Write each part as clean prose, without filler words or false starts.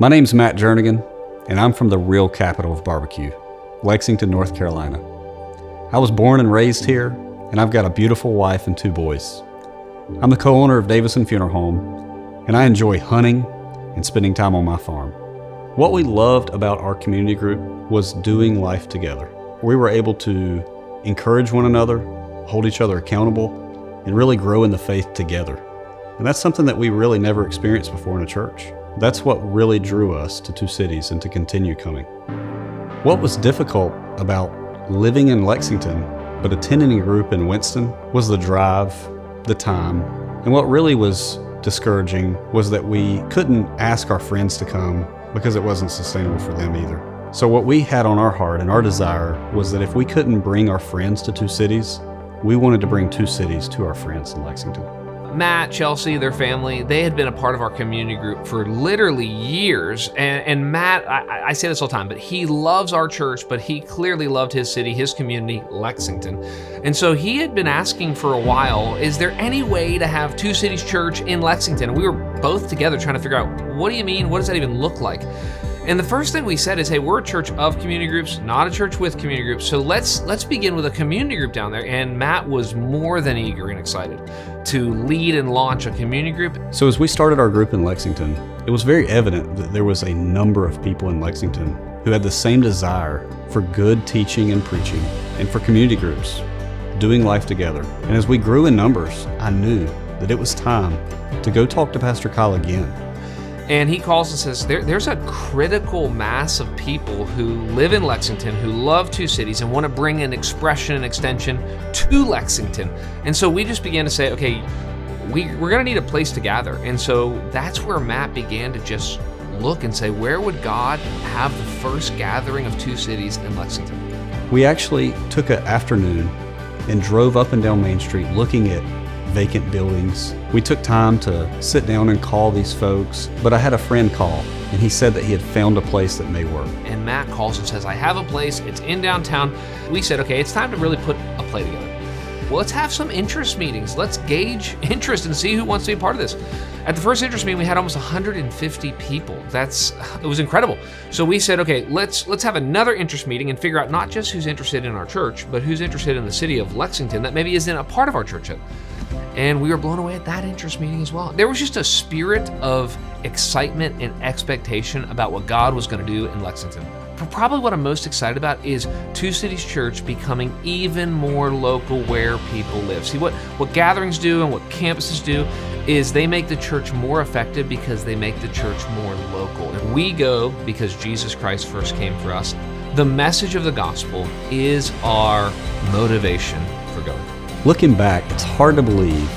My name's Matt Jernigan, and I'm from the real capital of barbecue, Lexington, North Carolina. I was born and raised here, and I've got a beautiful wife and 2 boys. I'm the co-owner of Davison Funeral Home, and I enjoy hunting and spending time on my farm. What we loved about our community group was doing life together. We were able to encourage one another, hold each other accountable, and really grow in the faith together. And that's something that we really never experienced before in a church. That's what really drew us to Two Cities and to continue coming. What was difficult about living in Lexington but attending a group in Winston was the drive, the time, and what really was discouraging was that we couldn't ask our friends to come because it wasn't sustainable for them either. So what we had on our heart and our desire was that if we couldn't bring our friends to Two Cities, we wanted to bring Two Cities to our friends in Lexington. Matt, Chelsea, their family, they had been a part of our community group for literally years. And Matt, I say this all the time, but he loves our church, but he clearly loved his city, his community, Lexington. And so he had been asking for a while, is there any way to have Two Cities Church in Lexington? And we were both together trying to figure out, what do you mean? What does that even look like? And the first thing we said is, hey, we're a church of community groups, not a church with community groups. So let's begin with a community group down there. And Matt was more than eager and excited to lead and launch a community group. So as we started our group in Lexington, it was very evident that there was a number of people in Lexington who had the same desire for good teaching and preaching and for community groups, doing life together. And as we grew in numbers, I knew that it was time to go talk to Pastor Kyle again. And he calls and says, there's a critical mass of people who live in Lexington, who love Two Cities and want to bring an expression and extension to Lexington. And so we just began to say, okay, we're going to need a place to gather. And so that's where Matt began to just look and say, where would God have the first gathering of Two Cities in Lexington? We actually took an afternoon and drove up and down Main Street looking at vacant buildings. We took time to sit down and call these folks, but I had a friend call and he said that he had found a place that may work. And Matt calls and says, I have a place, it's in downtown. We said, okay, it's time to really put a play together. Well, let's have some interest meetings. Let's gauge interest and see who wants to be a part of this. At the first interest meeting, we had almost 150 people. It was incredible. So we said, okay, let's have another interest meeting and figure out not just who's interested in our church, but who's interested in the city of Lexington that maybe isn't a part of our church yet. And we were blown away at that interest meeting as well. There was just a spirit of excitement and expectation about what God was going to do in Lexington. But probably what I'm most excited about is Two Cities Church becoming even more local where people live. See, what gatherings do and what campuses do is they make the church more effective because they make the church more local. And we go because Jesus Christ first came for us. The message of the gospel is our motivation for going. Looking back, it's hard to believe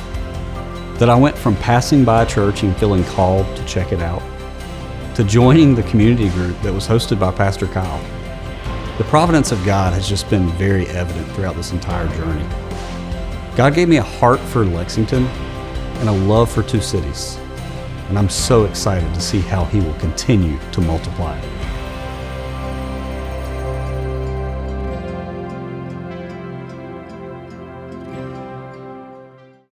that I went from passing by a church and feeling called to check it out to joining the community group that was hosted by Pastor Kyle. The providence of God has just been very evident throughout this entire journey. God gave me a heart for Lexington and a love for Two Cities, and I'm so excited to see how He will continue to multiply it.